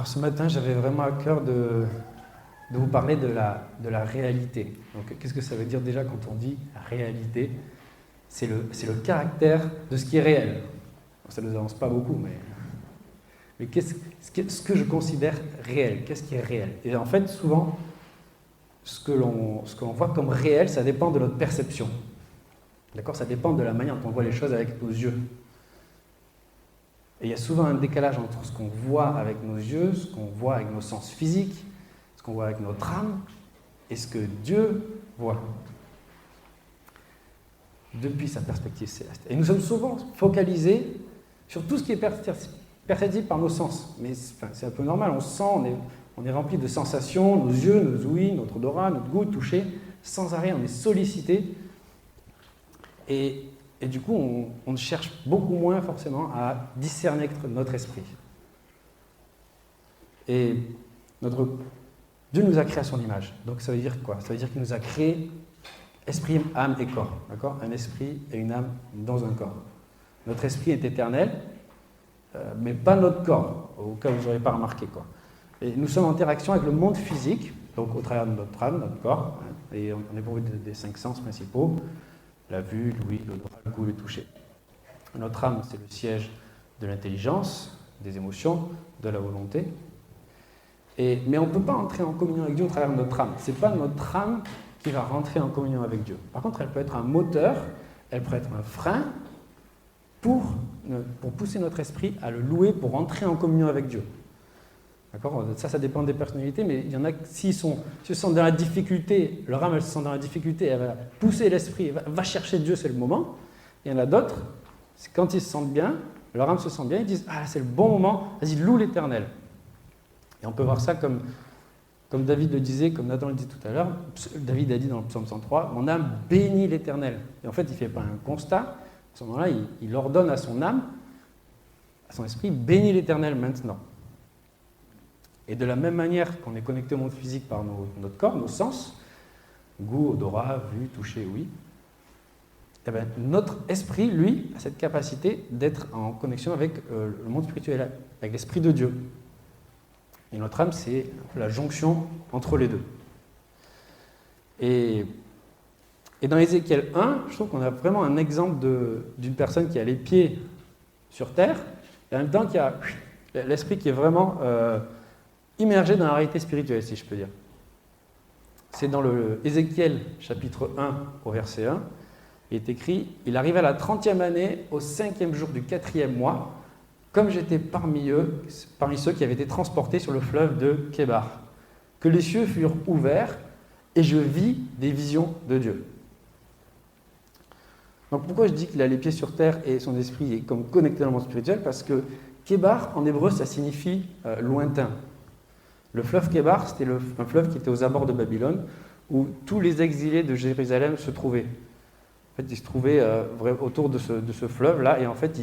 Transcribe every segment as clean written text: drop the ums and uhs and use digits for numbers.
Alors ce matin, j'avais vraiment à cœur de vous parler de la réalité. Donc qu'est-ce que ça veut dire déjà quand on dit réalité? C'est le caractère de ce qui est réel. Ça ne nous avance pas beaucoup, mais ce que je considère réel? Qu'est-ce qui est réel? Et en fait, souvent, ce que l'on voit comme réel, ça dépend de notre perception. D'accord? Ça dépend de la manière dont on voit les choses avec nos yeux. Et il y a souvent un décalage entre ce qu'on voit avec nos yeux, ce qu'on voit avec nos sens physiques, ce qu'on voit avec notre âme, et ce que Dieu voit depuis sa perspective céleste. Et nous sommes souvent focalisés sur tout ce qui est perceptible par nos sens. Mais c'est un peu normal, on sent, on est rempli de sensations, nos yeux, nos ouïes, notre odorat, notre goût, toucher, sans arrêt, on est sollicité. Et du coup, on cherche beaucoup moins forcément à discerner notre esprit. Et Dieu nous a créés à son image. Donc ça veut dire quoi? Ça veut dire qu'il nous a créés esprit, âme et corps. D'accord? Un esprit et une âme dans un corps. Notre esprit est éternel, mais pas notre corps, au cas où vous n'aurez pas remarqué, quoi. Et nous sommes en interaction avec le monde physique, donc au travers de notre âme, notre corps, et on est pourvu des 5 sens principaux. La vue, l'ouïe, l'odorat, le goût, le toucher. Notre âme, c'est le siège de l'intelligence, des émotions, de la volonté. Mais on ne peut pas entrer en communion avec Dieu au travers de notre âme. Ce n'est pas notre âme qui va rentrer en communion avec Dieu. Par contre, elle peut être un moteur, elle peut être un frein pour pousser notre esprit à le louer, pour entrer en communion avec Dieu. D'accord? Ça dépend des personnalités, mais il y en a qui se sentent dans la difficulté, leur âme elle se sent dans la difficulté, elle va pousser l'esprit, va chercher Dieu, c'est le moment. Il y en a d'autres, c'est quand ils se sentent bien, leur âme se sent bien, ils disent « Ah, c'est le bon moment, vas-y, loue l'Éternel ». Et on peut voir ça comme David le disait, comme Nathan le disait tout à l'heure, David a dit dans le psaume 103 « Mon âme bénit l'Éternel ». Et en fait, il ne fait pas un constat, à ce moment-là, il ordonne à son âme, à son esprit « Bénis l'Éternel maintenant ». Et de la même manière qu'on est connecté au monde physique par notre corps, nos sens, goût, odorat, vue, toucher, ouïe, eh bien, notre esprit, lui, a cette capacité d'être en connexion avec le monde spirituel, avec l'Esprit de Dieu. Et notre âme, c'est la jonction entre les deux. Et dans Ézéchiel 1, je trouve qu'on a vraiment un exemple d'une personne qui a les pieds sur terre, et en même temps qui a l'esprit qui est vraiment immergé dans la réalité spirituelle, si je peux dire. C'est dans le Ézéchiel, chapitre 1, au verset 1, il est écrit « Il arriva la 30e année, au 5e jour du 4e mois, comme j'étais parmi ceux qui avaient été transportés sur le fleuve de Kébar, que les cieux furent ouverts, et je vis des visions de Dieu. » Donc pourquoi je dis qu'il a les pieds sur terre et son esprit est comme connecté dans le monde spirituel? Parce que Kébar, en hébreu, ça signifie lointain. Le fleuve Kébar, c'était un fleuve qui était aux abords de Babylone, où tous les exilés de Jérusalem se trouvaient. En fait, ils se trouvaient autour de ce fleuve-là, et en fait,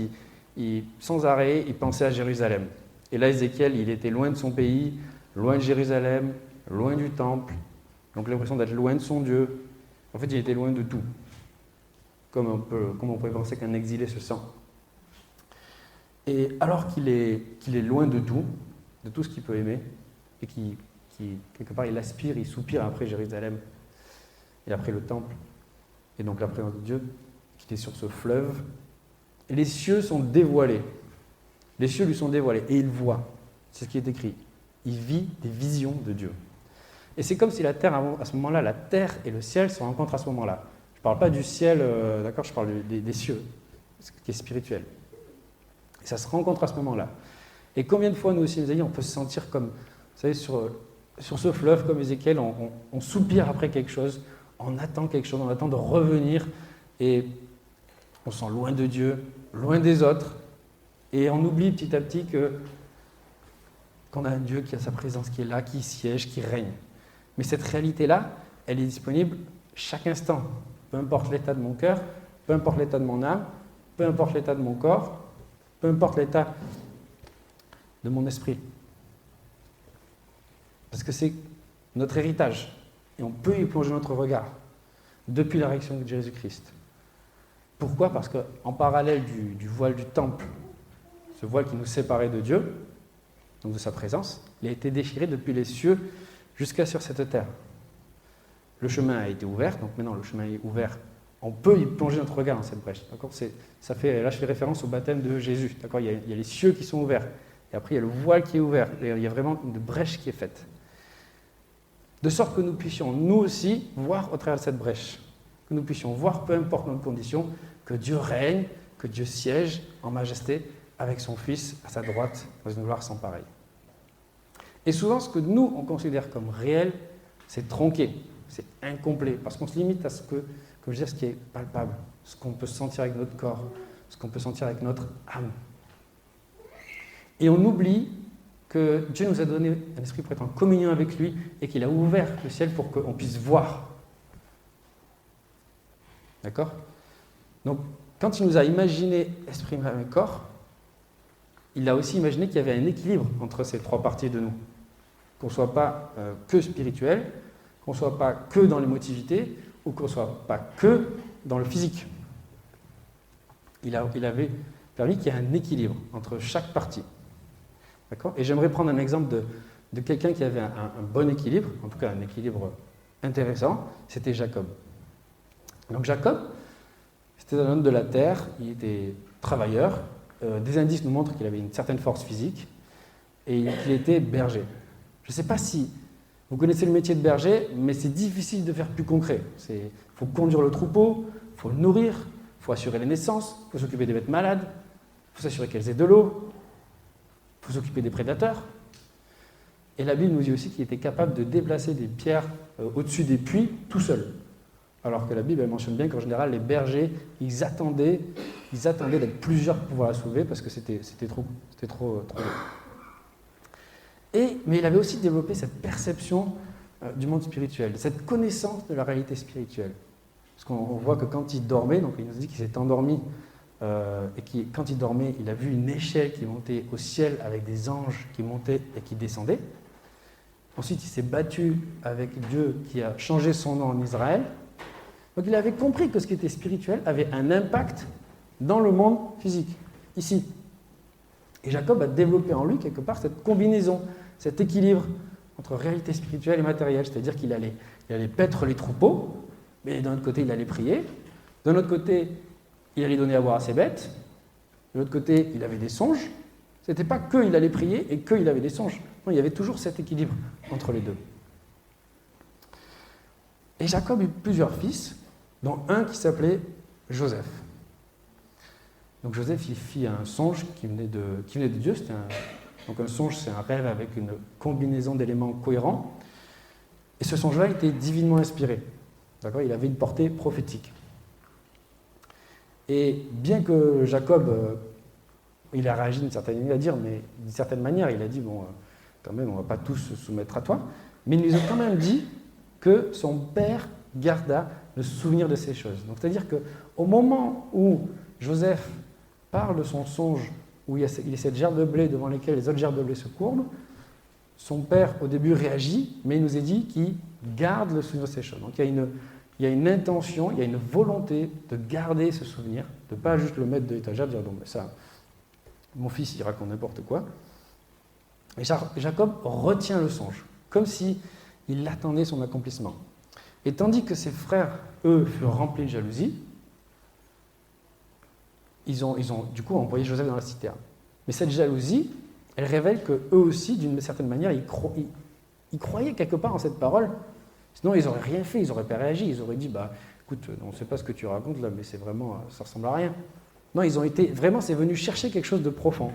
sans arrêt, ils pensaient à Jérusalem. Et là, Ézéchiel, il était loin de son pays, loin de Jérusalem, loin du temple, donc l'impression d'être loin de son Dieu. En fait, il était loin de tout, comme on pourrait penser qu'un exilé se sent. Et alors qu'il est loin de tout ce qu'il peut aimer, et qui, quelque part, il aspire, il soupire après Jérusalem, et après le temple, et donc la présence de Dieu, qui est sur ce fleuve. Et les cieux sont dévoilés. Les cieux lui sont dévoilés, et il voit. C'est ce qui est écrit. Il vit des visions de Dieu. Et c'est comme si la terre, à ce moment-là, la terre et le ciel se rencontrent à ce moment-là. Je ne parle pas du ciel, d'accord, je parle des cieux, ce qui est spirituel. Et ça se rencontre à ce moment-là. Et combien de fois, nous aussi, on peut se sentir comme... Vous savez, sur ce fleuve, comme Ézéchiel, on soupire après quelque chose, on attend quelque chose, on attend de revenir, et on se sent loin de Dieu, loin des autres, et on oublie petit à petit qu'on a un Dieu qui a sa présence, qui est là, qui siège, qui règne. Mais cette réalité-là, elle est disponible chaque instant, peu importe l'état de mon cœur, peu importe l'état de mon âme, peu importe l'état de mon corps, peu importe l'état de mon esprit. Parce que c'est notre héritage. Et on peut y plonger notre regard depuis la réaction de Jésus-Christ. Pourquoi? Parce qu'en parallèle du voile du temple, ce voile qui nous séparait de Dieu, donc de sa présence, il a été déchiré depuis les cieux jusqu'à sur cette terre. Le chemin a été ouvert, donc maintenant le chemin est ouvert. On peut y plonger notre regard dans cette brèche. D'accord ? Là, je fais référence au baptême de Jésus. D'accord ? Il y a les cieux qui sont ouverts. Et après, il y a le voile qui est ouvert. Il y a vraiment une brèche qui est faite. De sorte que nous puissions, nous aussi, voir au travers de cette brèche. Que nous puissions voir, peu importe notre condition, que Dieu règne, que Dieu siège en majesté avec son Fils à sa droite, dans une gloire sans pareille. Et souvent, ce que nous, on considère comme réel, c'est tronqué, c'est incomplet, parce qu'on se limite à ce qui est palpable, ce qu'on peut sentir avec notre corps, ce qu'on peut sentir avec notre âme. Et on oublie que Dieu nous a donné un esprit pour être en communion avec lui et qu'il a ouvert le ciel pour qu'on puisse voir. D'accord ? Donc, quand il nous a imaginé esprit, âme et corps, il a aussi imaginé qu'il y avait un équilibre entre ces trois parties de nous. Qu'on ne soit pas que spirituel, qu'on ne soit pas que dans l'émotivité, ou qu'on ne soit pas que dans le physique. Il avait permis qu'il y ait un équilibre entre chaque partie. D'accord ? Et j'aimerais prendre un exemple de quelqu'un qui avait un bon équilibre, en tout cas un équilibre intéressant, c'était Jacob. Donc Jacob, c'était un homme de la terre, il était travailleur, des indices nous montrent qu'il avait une certaine force physique, et qu'il était berger. Je ne sais pas si vous connaissez le métier de berger, mais c'est difficile de faire plus concret. Il faut conduire le troupeau, il faut le nourrir, il faut assurer les naissances, il faut s'occuper des bêtes malades, il faut s'assurer qu'elles aient de l'eau, il faut s'occuper des prédateurs. Et la Bible nous dit aussi qu'il était capable de déplacer des pierres au-dessus des puits tout seul. Alors que la Bible elle mentionne bien qu'en général, les bergers, ils attendaient d'être plusieurs pour pouvoir la soulever parce que c'était trop lourd. Mais il avait aussi développé cette perception du monde spirituel, cette connaissance de la réalité spirituelle. Parce qu'on voit que quand il dormait, donc il nous dit qu'il s'est endormi, et quand il dormait, il a vu une échelle qui montait au ciel avec des anges qui montaient et qui descendaient. Ensuite, il s'est battu avec Dieu qui a changé son nom en Israël. Donc il avait compris que ce qui était spirituel avait un impact dans le monde physique, ici. Et Jacob a développé en lui, quelque part, cette combinaison, cet équilibre entre réalité spirituelle et matérielle. C'est-à-dire qu'il allait paître les troupeaux, mais d'un autre côté, il allait prier. D'un autre côté, il allait donner à boire à ses bêtes. De l'autre côté, il avait des songes. Ce n'était pas qu'il allait prier et qu'il avait des songes. Non, il y avait toujours cet équilibre entre les deux. Et Jacob eut plusieurs fils, dont un qui s'appelait Joseph. Donc Joseph, il fit un songe qui venait de Dieu. Donc un songe, c'est un rêve avec une combinaison d'éléments cohérents. Et ce songe-là était divinement inspiré. D'accord ? Il avait une portée prophétique. Et bien que Jacob, il a réagi d'une certaine manière, il a dit, bon, quand même, on ne va pas tous se soumettre à toi. Mais il nous a quand même dit que son père garda le souvenir de ces choses. Donc c'est-à-dire qu'au moment où Joseph parle de son songe, où il y a cette gerbe de blé devant laquelle les autres gerbes de blé se courbent, son père, au début, réagit, mais il nous est dit qu'il garde le souvenir de ces choses. Donc il y a une intention, il y a une volonté de garder ce souvenir, de ne pas juste le mettre de l'étagère, de dire, bon, ben ça, mon fils, il raconte n'importe quoi. Et Jacob retient le songe, comme s'il attendait son accomplissement. Et tandis que ses frères, eux, furent remplis de jalousie, ils ont du coup envoyé Joseph dans la citerne. Mais cette jalousie, elle révèle qu'eux aussi, d'une certaine manière, ils croyaient quelque part en cette parole. Sinon, ils n'auraient rien fait, ils n'auraient pas réagi. Ils auraient dit, bah, écoute, on ne sait pas ce que tu racontes là, mais c'est vraiment, ça ressemble à rien. Non, ils ont été, vraiment, c'est venu chercher quelque chose de profond.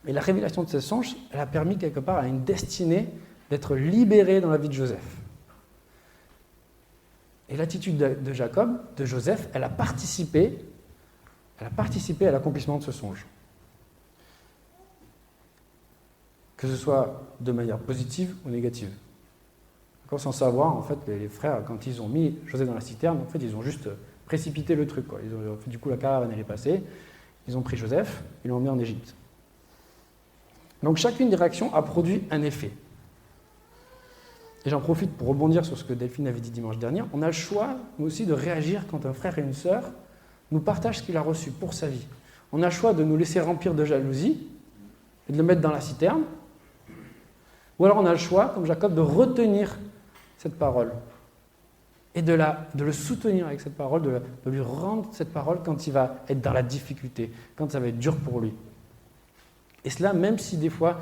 Et la révélation de ce songe, elle a permis quelque part à une destinée d'être libérée dans la vie de Joseph. Et l'attitude de Jacob, de Joseph, elle a participé à l'accomplissement de ce songe. Que ce soit de manière positive ou négative. Sans savoir, en fait, les frères, quand ils ont mis Joseph dans la citerne, en fait, ils ont juste précipité le truc, quoi. Du coup, la caravane, elle est passée. Ils ont pris Joseph, ils l'ont emmené en Égypte. Donc, chacune des réactions a produit un effet. Et j'en profite pour rebondir sur ce que Delphine avait dit dimanche dernier. On a le choix, nous aussi, de réagir quand un frère et une sœur nous partagent ce qu'il a reçu pour sa vie. On a le choix de nous laisser remplir de jalousie et de le mettre dans la citerne, ou alors on a le choix, comme Jacob, de retenir cette parole et de le soutenir avec cette parole, de lui rendre cette parole quand il va être dans la difficulté, quand ça va être dur pour lui. Et cela, même si des fois,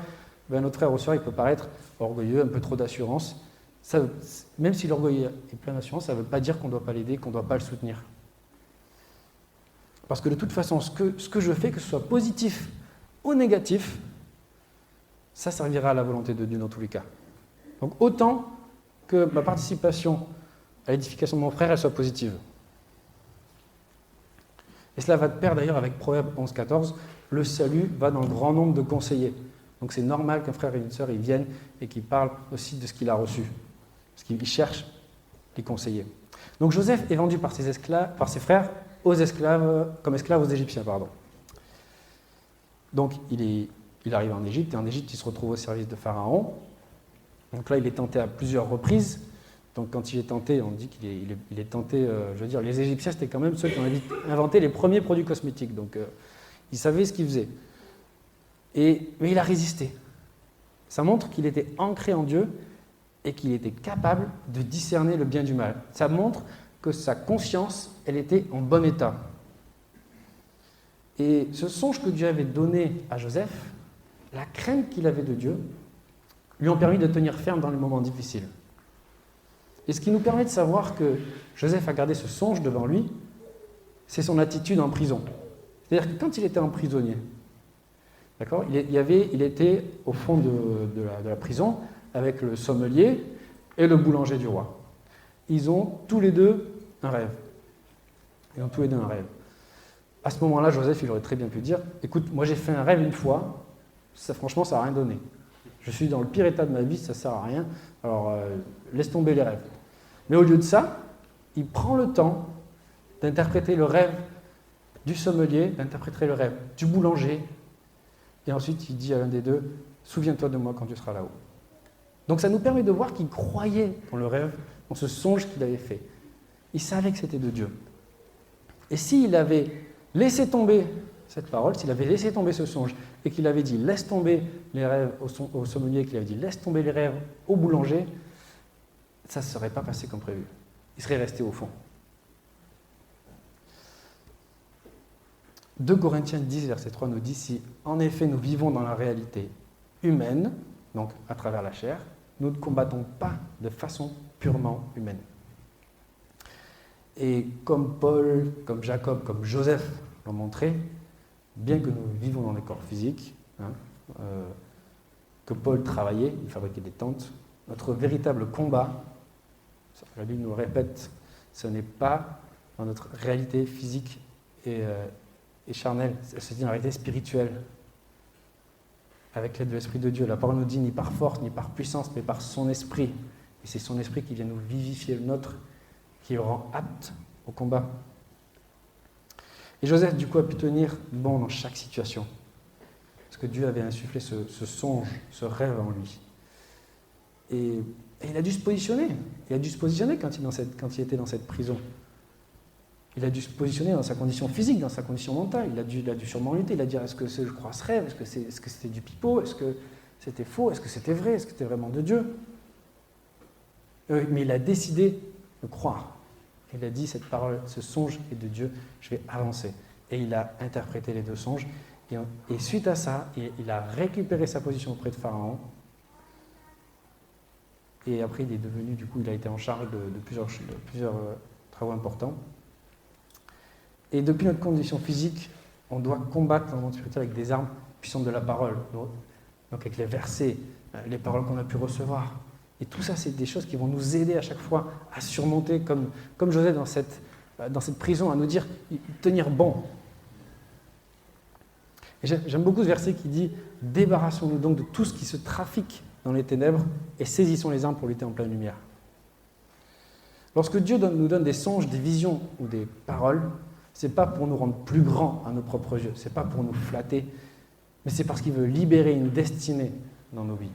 notre frère ou soeur, il peut paraître orgueilleux, un peu trop d'assurance, même si l'orgueil est plein d'assurance, ça ne veut pas dire qu'on ne doit pas l'aider, qu'on ne doit pas le soutenir. Parce que de toute façon, ce que je fais, que ce soit positif ou négatif, ça servira à la volonté de Dieu dans tous les cas. Donc autant que ma participation à l'édification de mon frère, elle soit positive. Et cela va de pair d'ailleurs avec Proverbe 11,14, le salut va dans le grand nombre de conseillers. Donc c'est normal qu'un frère et une sœur ils viennent et qu'ils parlent aussi de ce qu'il a reçu. Parce qu'il cherche les conseillers. Donc Joseph est vendu par ses frères comme esclave aux Égyptiens. Donc il arrive en Égypte, et en Égypte il se retrouve au service de Pharaon. Donc là il est tenté à plusieurs reprises. Donc quand il est tenté, on dit qu'il est tenté, les Égyptiens c'était quand même ceux qui ont inventé les premiers produits cosmétiques. Donc ils savaient ce qu'ils faisaient. Mais il a résisté. Ça montre qu'il était ancré en Dieu et qu'il était capable de discerner le bien du mal. Ça montre que sa conscience, elle était en bon état. Et ce songe que Dieu avait donné à Joseph, la crainte qu'il avait de Dieu, lui ont permis de tenir ferme dans les moments difficiles. Et ce qui nous permet de savoir que Joseph a gardé ce songe devant lui, c'est son attitude en prison. C'est-à-dire que quand il était emprisonné, d'accord, il était au fond de la prison avec le sommelier et le boulanger du roi. Ils ont tous les deux un rêve. À ce moment-là, Joseph, il aurait très bien pu dire « Écoute, moi j'ai fait un rêve une fois, franchement, ça n'a rien donné. Je suis dans le pire état de ma vie, ça ne sert à rien, alors laisse tomber les rêves. » Mais au lieu de ça, il prend le temps d'interpréter le rêve du sommelier, d'interpréter le rêve du boulanger, et ensuite il dit à l'un des deux « Souviens-toi de moi quand tu seras là-haut. » Donc ça nous permet de voir qu'il croyait dans le rêve, dans ce songe qu'il avait fait. Il savait que c'était de Dieu. Et s'il avait laissé tomber cette parole, s'il avait laissé tomber ce songe, et qu'il avait dit « laisse tomber les rêves au sommelier », qu'il avait dit « laisse tomber les rêves au boulanger », ça ne se serait pas passé comme prévu. Il serait resté au fond. 2 Corinthiens 10, verset 3 nous dit « Si en effet nous vivons dans la réalité humaine, donc à travers la chair, nous ne combattons pas de façon purement humaine. » Et comme Paul, comme Jacob, comme Joseph l'ont montré, bien que nous vivons dans des corps physiques, que Paul travaillait, il fabriquait des tentes, notre véritable combat, la Bible nous le répète, ce n'est pas dans notre réalité physique et charnelle, c'est une réalité spirituelle, avec l'aide de l'Esprit de Dieu. La parole nous dit ni par force, ni par puissance, mais par son Esprit. Et c'est son Esprit qui vient nous vivifier le nôtre, qui le rend apte au combat. Et Joseph, du coup, a pu tenir bon dans chaque situation. Parce que Dieu avait insufflé ce songe, ce rêve en lui. Et il a dû se positionner. Il a dû se positionner quand il était dans cette prison. Il a dû se positionner dans sa condition physique, dans sa condition mentale. Il a dû sûrement lutter. Il a dit, est-ce que je crois ce rêve? Est-ce que c'était du pipeau? Est-ce que c'était faux? Est-ce que c'était vrai? Est-ce que c'était vraiment de Dieu? Mais il a décidé de croire. Il a dit, cette parole, ce songe est de Dieu, je vais avancer. Et il a interprété les deux songes. Et suite à ça, il a récupéré sa position auprès de Pharaon. Et après, il est devenu, du coup, il a été en charge de plusieurs travaux importants. Et depuis notre condition physique, on doit combattre dans le monde spirituel avec des armes puissantes de la parole. Donc avec les versets, les paroles qu'on a pu recevoir. Et tout ça, c'est des choses qui vont nous aider à chaque fois à surmonter, comme Joseph dans cette prison, à nous dire, tenir bon. Et j'aime beaucoup ce verset qui dit « Débarrassons-nous donc de tout ce qui se trafique dans les ténèbres et saisissons les armes pour lutter en pleine lumière. » Lorsque Dieu nous donne des songes, des visions ou des paroles, ce n'est pas pour nous rendre plus grands à nos propres yeux, ce n'est pas pour nous flatter, mais c'est parce qu'il veut libérer une destinée dans nos vies.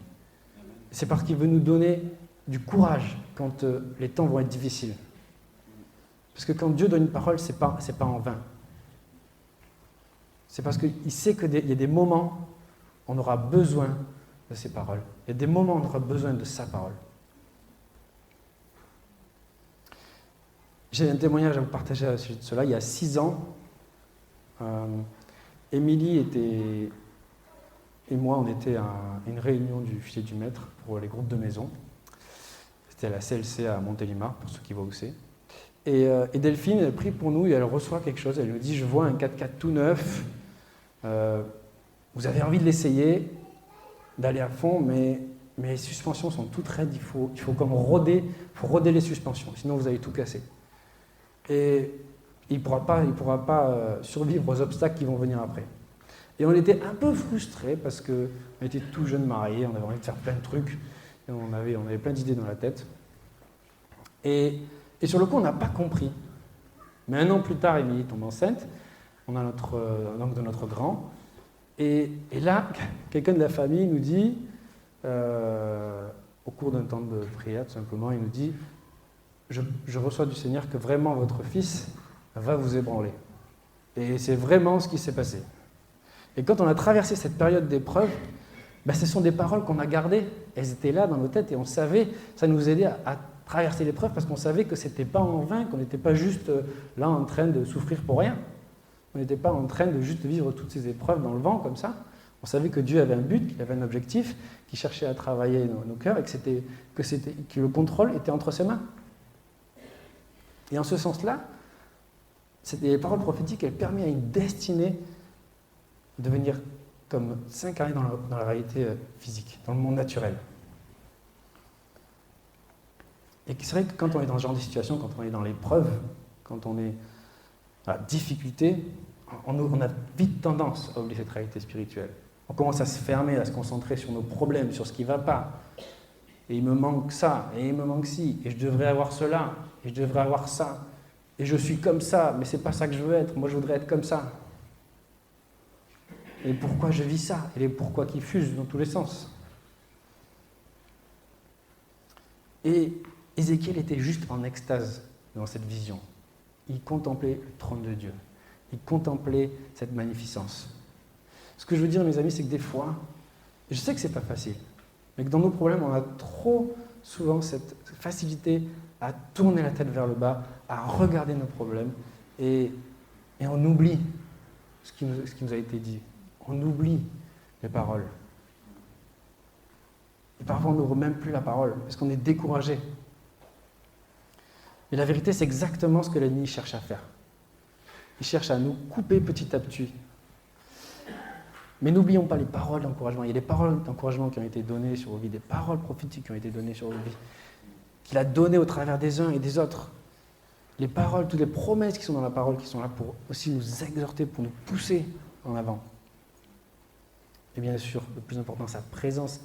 C'est parce qu'il veut nous donner du courage quand les temps vont être difficiles. Parce que quand Dieu donne une parole, ce n'est pas en vain. C'est parce qu'il sait qu'il y a des moments on aura besoin de ses paroles. Il y a des moments où on aura besoin de sa parole. J'ai un témoignage à vous partager à sujet de cela. Il y a 6 ans, Émilie et moi, on était à une réunion du filet du maître pour les groupes de maison. C'était à la CLC à Montélimar, pour ceux qui voient où c'est. Et Delphine, elle prie pour nous et elle reçoit quelque chose. Elle nous dit, je vois un 4x4 tout neuf. Vous avez envie de l'essayer, d'aller à fond, mais les suspensions sont toutes raides. Il faut comme roder les suspensions, sinon vous allez tout casser. Et il ne pourra pas survivre aux obstacles qui vont venir après. Et on était un peu frustrés parce qu'on était tout jeunes mariés, on avait envie de faire plein de trucs, et on avait plein d'idées dans la tête. Et sur le coup, on n'a pas compris. Mais 1 an plus tard, Émilie tombe enceinte, on a donc de notre grand, et là, quelqu'un de la famille nous dit, au cours d'un temps de prière, tout simplement, il nous dit, je reçois du Seigneur que vraiment votre fils va vous ébranler. Et c'est vraiment ce qui s'est passé. Et quand on a traversé cette période d'épreuve, ce sont des paroles qu'on a gardées. Elles étaient là dans nos têtes et on savait, ça nous aidait à traverser l'épreuve parce qu'on savait que ce n'était pas en vain, qu'on n'était pas juste là en train de souffrir pour rien. On n'était pas en train de juste vivre toutes ces épreuves dans le vent comme ça. On savait que Dieu avait un but, qu'il avait un objectif, qu'il cherchait à travailler nos cœurs et que le contrôle était entre ses mains. Et en ce sens-là, les paroles prophétiques, elles permettent à une destinée de venir comme s'incarner dans la réalité physique, dans le monde naturel. Et c'est vrai que quand on est dans ce genre de situation, quand on est dans l'épreuve, quand on est dans la difficulté, on a vite tendance à oublier cette réalité spirituelle. On commence à se fermer, à se concentrer sur nos problèmes, sur ce qui ne va pas. Et il me manque ça, et il me manque ci, et je devrais avoir cela, et je devrais avoir ça. Et je suis comme ça, mais ce n'est pas ça que je veux être. Moi, je voudrais être comme ça. Et pourquoi je vis ça? Et les pourquoi qui fusent dans tous les sens. Et Ézéchiel était juste en extase dans cette vision. Il contemplait le trône de Dieu. Il contemplait cette magnificence. Ce que je veux dire, mes amis, c'est que des fois, je sais que ce n'est pas facile, mais que dans nos problèmes, on a trop souvent cette facilité à tourner la tête vers le bas, à regarder nos problèmes, et on oublie ce qui nous a été dit. On oublie les paroles. Et parfois, on n'ouvre même plus la parole, parce qu'on est découragé. Et la vérité, c'est exactement ce que l'ennemi cherche à faire. Il cherche à nous couper petit à petit. Mais n'oublions pas les paroles d'encouragement. Il y a des paroles d'encouragement qui ont été données sur vos vies, des paroles prophétiques qui ont été données sur vos vies, qu'il a données au travers des uns et des autres. Les paroles, toutes les promesses qui sont dans la parole, qui sont là pour aussi nous exhorter, pour nous pousser en avant. Et bien sûr, le plus important, sa présence,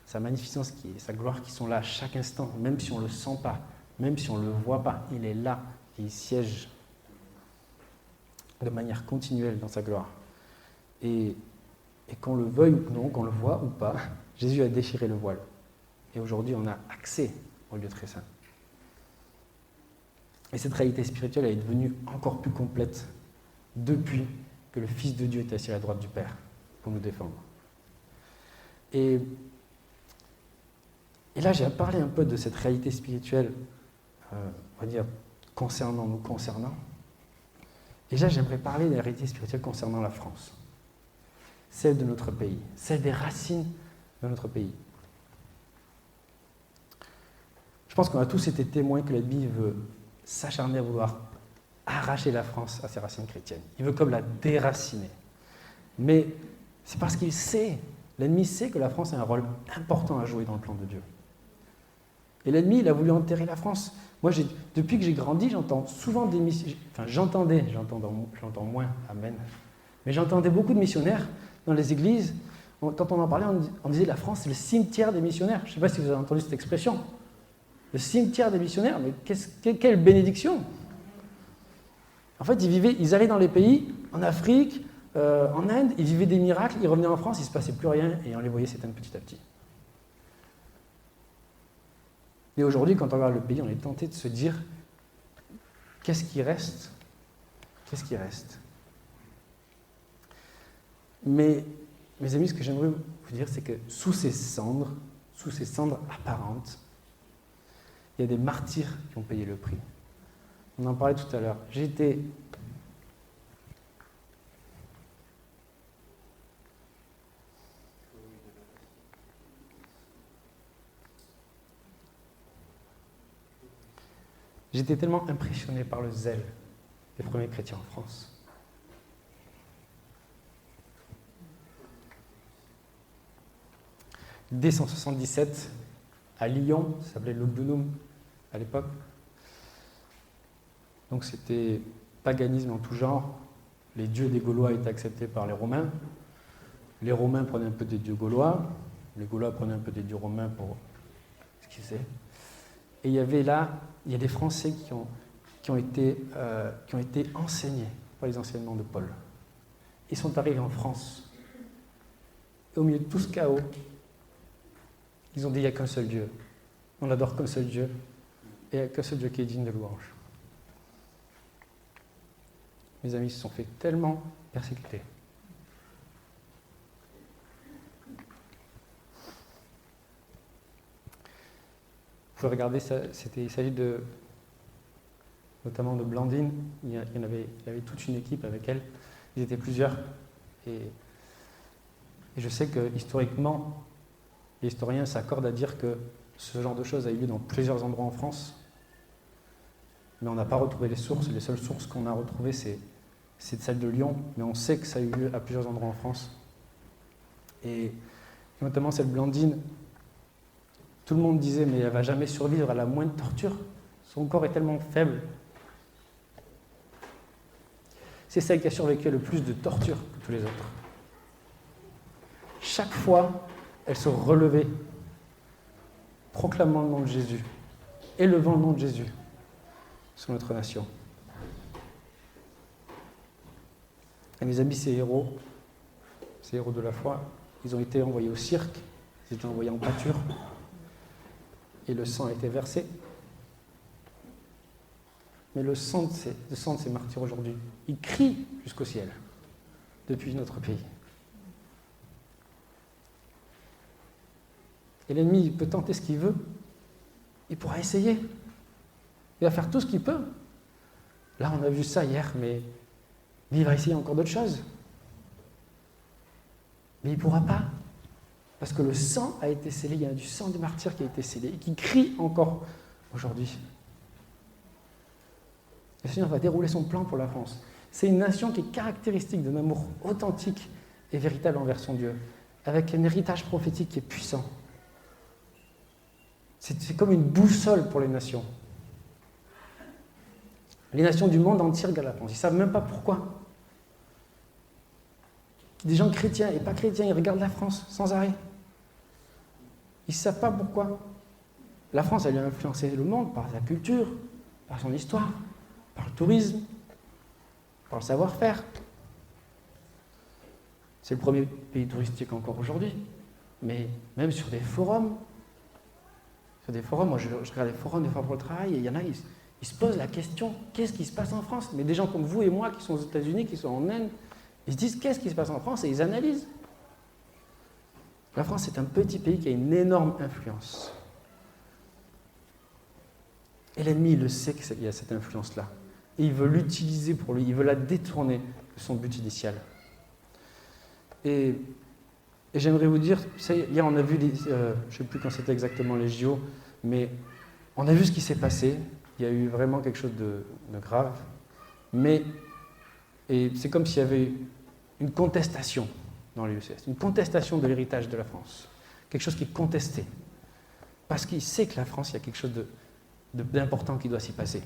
sa magnificence, sa gloire qui sont là à chaque instant, même si on ne le sent pas, même si on ne le voit pas, il est là et il siège de manière continuelle dans sa gloire. Et qu'on le veuille ou non, qu'on le voit ou pas, Jésus a déchiré le voile. Et aujourd'hui, on a accès au lieu très saint. Et cette réalité spirituelle est devenue encore plus complète depuis que le Fils de Dieu est assis à la droite du Père pour nous défendre. Et là, j'ai parlé un peu de cette réalité spirituelle, on va dire, concernant. Et là, j'aimerais parler de la réalité spirituelle concernant la France. Celle de notre pays, celle des racines de notre pays. Je pense qu'on a tous été témoins que l'ennemi veut s'acharner à vouloir arracher la France à ses racines chrétiennes. Il veut comme la déraciner. Mais c'est parce qu'il sait, l'ennemi sait que la France a un rôle important à jouer dans le plan de Dieu. Et l'ennemi, il a voulu enterrer la France. Moi, depuis que j'ai grandi, j'entends souvent des missionnaires, j'entends moins, amen, mais j'entendais beaucoup de missionnaires dans les églises. Quand on en parlait, on disait la France, c'est le cimetière des missionnaires. Je ne sais pas si vous avez entendu cette expression. Le cimetière des missionnaires, mais quelle bénédiction! En fait, ils allaient dans les pays, en Afrique, en Inde, ils vivaient des miracles, ils revenaient en France, il ne se passait plus rien, et on les voyait s'éteindre petit à petit. Et aujourd'hui, quand on regarde le pays, on est tenté de se dire, qu'est-ce qui reste? Qu'est-ce qui reste? Mais mes amis, ce que j'aimerais vous dire, c'est que sous ces cendres apparentes, il y a des martyrs qui ont payé le prix. On en parlait tout à l'heure. J'étais tellement impressionné par le zèle des premiers chrétiens en France. Dès 177, à Lyon, ça s'appelait l'Odunum à l'époque. Donc c'était paganisme en tout genre. Les dieux des Gaulois étaient acceptés par les Romains. Les Romains prenaient un peu des dieux gaulois. Les Gaulois prenaient un peu des dieux romains pour ce qu'ils faisaient. Et il y a des Français qui ont été enseignés par les enseignements de Paul. Ils sont arrivés en France. Et au milieu de tout ce chaos, ils ont dit il n'y a qu'un seul Dieu. On n'adore qu'un seul Dieu. Et il n'y a qu'un seul Dieu qui est digne de louange. Mes amis se sont fait tellement persécuter. Vous pouvez regarder, il s'agit notamment de Blandine. Il y avait toute une équipe avec elle. Ils étaient plusieurs. Et je sais que historiquement, les historiens s'accordent à dire que ce genre de choses a eu lieu dans plusieurs endroits en France. Mais on n'a pas retrouvé les sources. Les seules sources qu'on a retrouvées, c'est celle de Lyon. Mais on sait que ça a eu lieu à plusieurs endroits en France. Et notamment cette Blandine, tout le monde disait mais elle ne va jamais survivre à la moindre torture. Son corps est tellement faible. C'est celle qui a survécu le plus de tortures que tous les autres. Chaque fois, elle se relevait, proclamant le nom de Jésus, élevant le nom de Jésus sur notre nation. Et mes amis, ces héros de la foi, ils ont été envoyés au cirque, ils ont été envoyés en pâture, et le sang a été versé. Mais le sang de ces martyrs aujourd'hui, il crie jusqu'au ciel, depuis notre pays. Et l'ennemi, il peut tenter ce qu'il veut, il pourra essayer. Il va faire tout ce qu'il peut. Là, on a vu ça hier, mais il va essayer encore d'autres choses. Mais il ne pourra pas. Parce que le sang a été scellé, il y a du sang des martyrs qui a été scellé et qui crie encore aujourd'hui. Le Seigneur va dérouler son plan pour la France. C'est une nation qui est caractéristique d'un amour authentique et véritable envers son Dieu, avec un héritage prophétique qui est puissant. C'est comme une boussole pour les nations. Les nations du monde entier regardent la France. Ils ne savent même pas pourquoi. Des gens chrétiens et pas chrétiens, ils regardent la France sans arrêt. Ils ne savent pas pourquoi. La France, elle a influencé le monde par sa culture, par son histoire, par le tourisme, par le savoir-faire. C'est le premier pays touristique encore aujourd'hui. Mais même sur des forums, moi je regarde les forums des fois pour le travail, et il y en a, ils se posent la question, qu'est-ce qui se passe en France? Mais des gens comme vous et moi qui sont aux États-Unis, qui sont en Inde, ils se disent qu'est-ce qui se passe en France et ils analysent. La France est un petit pays qui a une énorme influence. Et l'ennemi, il le sait qu'il y a cette influence-là. Et il veut l'utiliser pour lui, il veut la détourner de son but initial. Et j'aimerais vous dire, hier on a vu, je ne sais plus quand c'était exactement les JO, mais on a vu ce qui s'est passé. Il y a eu vraiment quelque chose de grave. Et c'est comme s'il y avait une contestation dans l'UECS, une contestation de l'héritage de la France. Quelque chose qui est contesté. Parce qu'il sait que la France, il y a quelque chose d'important qui doit s'y passer.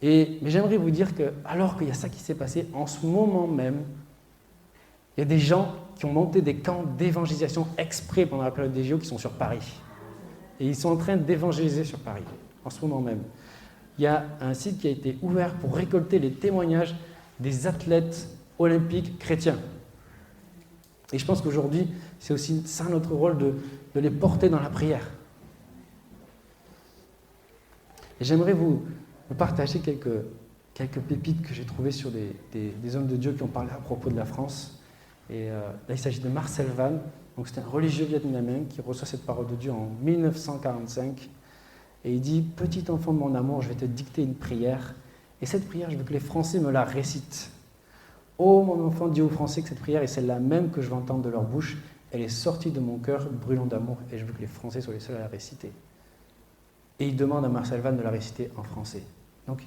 Mais j'aimerais vous dire que, alors qu'il y a ça qui s'est passé, en ce moment même, il y a des gens qui ont monté des camps d'évangélisation exprès pendant la période des JO qui sont sur Paris. Et ils sont en train d'évangéliser sur Paris, en ce moment même. Il y a un site qui a été ouvert pour récolter les témoignages des athlètes olympiques chrétiens. Et je pense qu'aujourd'hui, c'est aussi ça notre rôle de les porter dans la prière. Et j'aimerais vous partager quelques pépites que j'ai trouvées sur des hommes de Dieu qui ont parlé à propos de la France. Et là, il s'agit de Marcel Van. Donc, c'est un religieux vietnamien qui reçoit cette parole de Dieu en 1945. Et il dit, « Petit enfant de mon amour, je vais te dicter une prière. Et cette prière, je veux que les Français me la récitent. Oh, mon enfant, dis aux Français que cette prière est celle-là même que je vais entendre de leur bouche. Elle est sortie de mon cœur brûlant d'amour et je veux que les Français soient les seuls à la réciter. » Et il demande à Marcel Van de la réciter en français. Donc,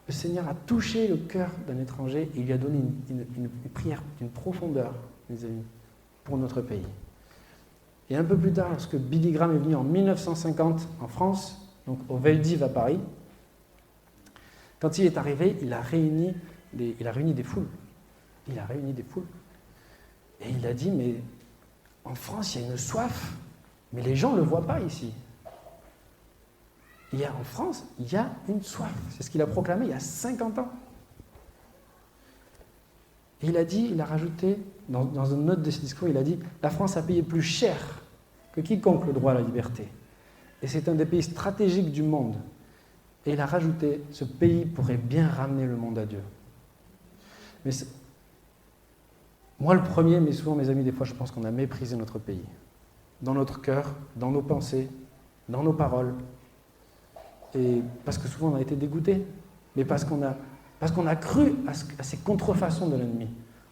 le Seigneur a touché le cœur d'un étranger et il lui a donné une prière d'une profondeur, mes amis, pour notre pays. Et un peu plus tard, lorsque Billy Graham est venu en 1950 en France, donc au Veldiv à Paris, quand il est arrivé, il a réuni des foules. Il a réuni des foules. Et il a dit, mais en France, il y a une soif, mais les gens ne le voient pas ici. En France, il y a une soif. C'est ce qu'il a proclamé il y a 50 ans. Et il a rajouté, dans une note de ses discours, il a dit « La France a payé plus cher que quiconque le droit à la liberté. Et c'est un des pays stratégiques du monde. » Et il a rajouté « Ce pays pourrait bien ramener le monde à Dieu. » Mais moi, le premier, mais souvent, mes amis, des fois, je pense qu'on a méprisé notre pays. Dans notre cœur, dans nos pensées, dans nos paroles. Et parce que souvent, on a été dégoûtés. Mais parce qu'on a cru à ces contrefaçons de l'ennemi.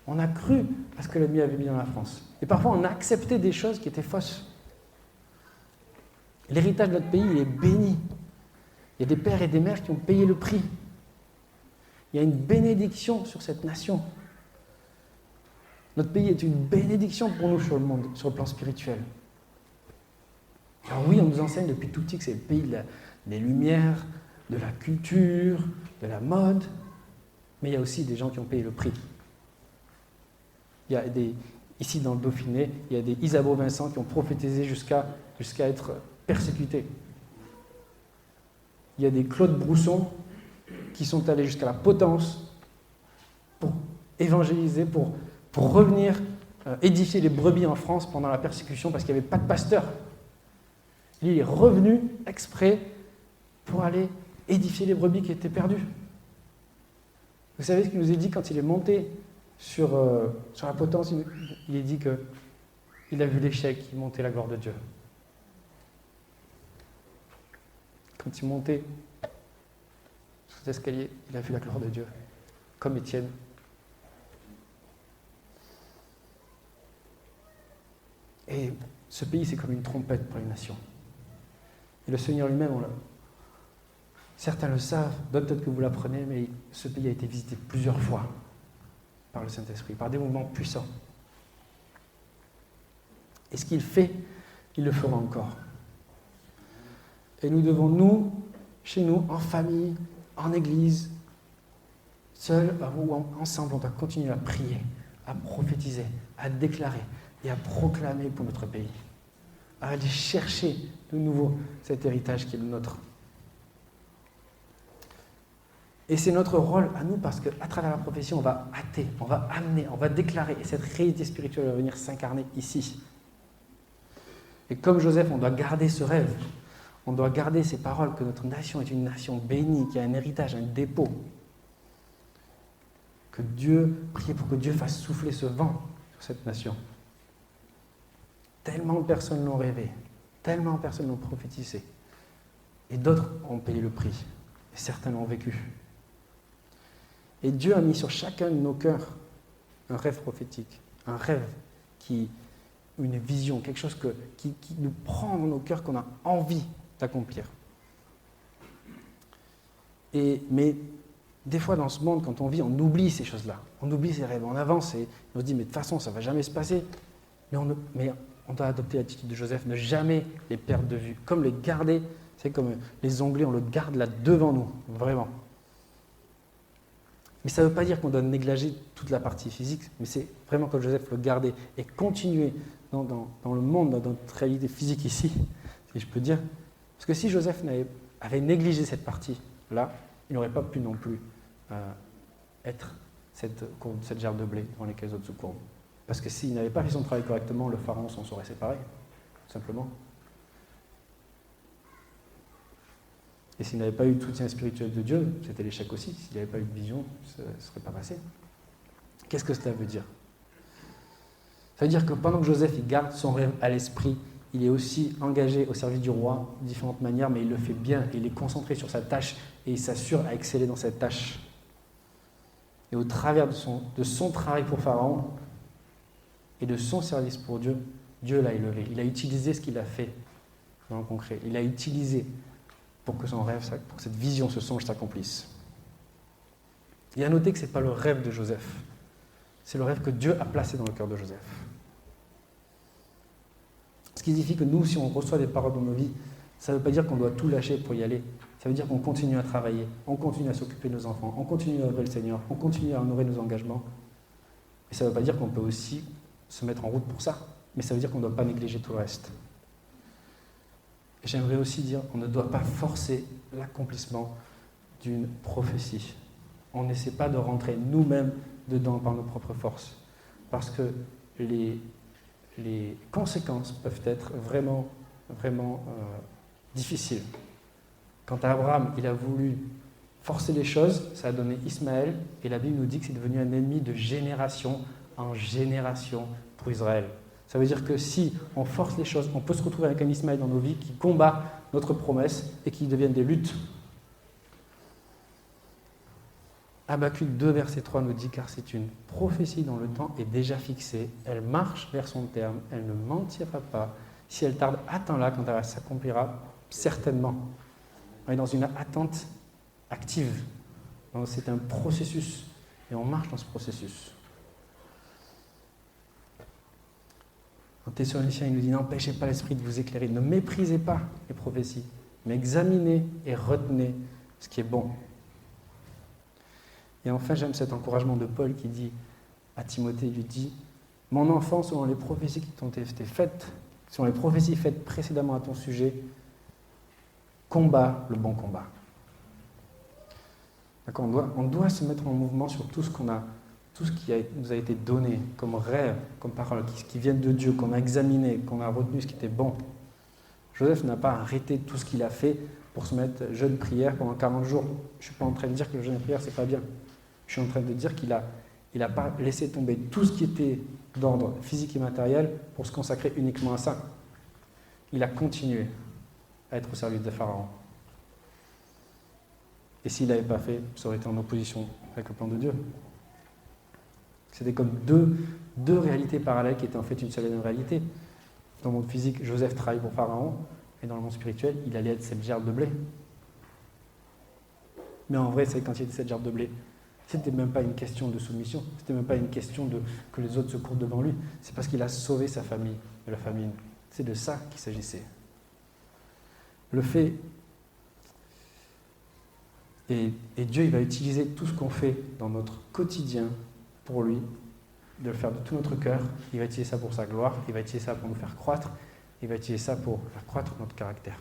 On a cru à ce que l'ennemi avait mis dans la France. Et parfois, on a accepté des choses qui étaient fausses. L'héritage de notre pays, il est béni. Il y a des pères et des mères qui ont payé le prix. Il y a une bénédiction sur cette nation. Notre pays est une bénédiction pour nous sur le monde, sur le plan spirituel. Alors oui, on nous enseigne depuis tout petit que c'est le pays des lumières, de la culture, de la mode, mais il y a aussi des gens qui ont payé le prix. Ici dans le Dauphiné, il y a des Isabeau Vincent qui ont prophétisé jusqu'à être persécutés. Il y a des Claude Brousson qui sont allés jusqu'à la potence pour évangéliser, pour revenir édifier les brebis en France pendant la persécution parce qu'il n'y avait pas de pasteur. Il est revenu exprès pour aller édifier les brebis qui étaient perdues. Vous savez ce qu'il nous est dit quand il est monté sur la potence? Il est dit qu'il a vu l'échec, il montait la gloire de Dieu. Quand il montait sur cet escalier, il a vu la gloire de Dieu, comme Étienne. Et ce pays, c'est comme une trompette pour les nations. Et le Seigneur lui-même, certains le savent, d'autres peut-être que vous l'apprenez, mais ce pays a été visité plusieurs fois par le Saint-Esprit, par des mouvements puissants. Et ce qu'il fait, il le fera encore. Et nous devons, nous, chez nous, en famille, en église, seuls ou ensemble, on doit continuer à prier, à prophétiser, à déclarer et à proclamer pour notre pays, à aller chercher de nouveau cet héritage qui est le nôtre. Et c'est notre rôle à nous parce qu'à travers la prophétie, on va hâter, on va amener, on va déclarer et cette réalité spirituelle va venir s'incarner ici. Et comme Joseph, on doit garder ce rêve. On doit garder ces paroles que notre nation est une nation bénie, qui a un héritage, un dépôt. Priez pour que Dieu fasse souffler ce vent sur cette nation. Tellement de personnes l'ont rêvé, tellement de personnes l'ont prophétisé. Et d'autres ont payé le prix, et certains l'ont vécu. Et Dieu a mis sur chacun de nos cœurs un rêve prophétique, un rêve une vision, quelque chose qui nous prend dans nos cœurs, qu'on a envie d'accomplir. Mais des fois dans ce monde, quand on vit, on oublie ces choses-là. On oublie ces rêves. On avance et on se dit, mais de toute façon, ça ne va jamais se passer. Mais on doit adopter l'attitude de Joseph, ne jamais les perdre de vue. Comme les garder, c'est comme les onglets, on le garde là devant nous, vraiment. Mais ça ne veut pas dire qu'on doit négliger toute la partie physique, mais c'est vraiment comme Joseph, le garder et continuer dans le monde, dans notre réalité physique ici, si je peux dire. Parce que si Joseph avait négligé cette partie-là, il n'aurait pas pu non plus être cette gerbe de blé devant lesquelles les autres se courbent. Parce que s'il n'avait pas fait son travail correctement, le pharaon s'en serait séparé, tout simplement. Et s'il n'avait pas eu de soutien spirituel de Dieu, c'était l'échec aussi. S'il n'avait pas eu de vision, ça ne serait pas passé. Qu'est-ce que cela veut dire? Ça veut dire que pendant que Joseph il garde son rêve à l'esprit, il est aussi engagé au service du roi de différentes manières, mais il le fait bien, et il est concentré sur sa tâche et il s'assure à exceller dans cette tâche. Et au travers de son travail pour Pharaon et de son service pour Dieu, Dieu l'a élevé. Il a utilisé ce qu'il a fait dans le concret. Il a utilisé pour que son rêve, pour que cette vision, ce songe s'accomplisse. Et à noter que ce n'est pas le rêve de Joseph, c'est le rêve que Dieu a placé dans le cœur de Joseph. Ce qui signifie que nous, si on reçoit des paroles dans nos vies, ça ne veut pas dire qu'on doit tout lâcher pour y aller. Ça veut dire qu'on continue à travailler, on continue à s'occuper de nos enfants, on continue à œuvrer le Seigneur, on continue à honorer nos engagements. Et ça ne veut pas dire qu'on peut aussi se mettre en route pour ça, mais ça veut dire qu'on ne doit pas négliger tout le reste. Et j'aimerais aussi dire qu'on ne doit pas forcer l'accomplissement d'une prophétie. On n'essaie pas de rentrer nous-mêmes dedans par nos propres forces, parce que les conséquences peuvent être vraiment difficiles. Quand Abraham il a voulu forcer les choses, ça a donné Ismaël, et la Bible nous dit que c'est devenu un ennemi de génération en génération pour Israël. Ça veut dire que si on force les choses, on peut se retrouver avec un Ismaël dans nos vies qui combat notre promesse et qui deviennent des luttes. Habakkuk 2, verset 3 nous dit « Car c'est une prophétie dont le temps est déjà fixé, elle marche vers son terme, elle ne mentira pas. Si elle tarde, attends-la quand elle s'accomplira certainement. » On est dans une attente active. Donc, c'est un processus et on marche dans ce processus. En Thessaloniciens, il nous dit « N'empêchez pas l'esprit de vous éclairer, ne méprisez pas les prophéties, mais examinez et retenez ce qui est bon. » Et enfin, j'aime cet encouragement de Paul qui dit à Timothée, il lui dit « Mon enfant, selon les prophéties qui t'ont été faites, selon les prophéties faites précédemment à ton sujet, combat le bon combat. » D'accord, on doit se mettre en mouvement sur tout ce qu'on a, tout ce qui nous a été donné comme rêve, comme parole, qui viennent de Dieu, qu'on a examiné, qu'on a retenu ce qui était bon. Joseph n'a pas arrêté tout ce qu'il a fait pour se mettre jeûne prière pendant 40 jours. Je ne suis pas en train de dire que le jeûne prière, c'est pas bien. Je suis en train de dire qu'il n'a pas laissé tomber tout ce qui était d'ordre physique et matériel pour se consacrer uniquement à ça. Il a continué à être au service de Pharaon. Et s'il ne l'avait pas fait, ça aurait été en opposition avec le plan de Dieu. C'était comme deux réalités parallèles qui étaient en fait une seule et même réalité. Dans le monde physique, Joseph travaille pour Pharaon, et dans le monde spirituel, il allait être cette gerbe de blé. Mais en vrai, c'est quand il était cette gerbe de blé, c'était même pas une question de soumission, c'était même pas une question que les autres se courent devant lui. C'est parce qu'il a sauvé sa famille de la famine. C'est de ça qu'il s'agissait. Le fait, et Dieu il va utiliser tout ce qu'on fait dans notre quotidien pour lui, de le faire de tout notre cœur. Il va utiliser ça pour sa gloire, il va utiliser ça pour nous faire croître, il va utiliser ça pour faire croître notre caractère.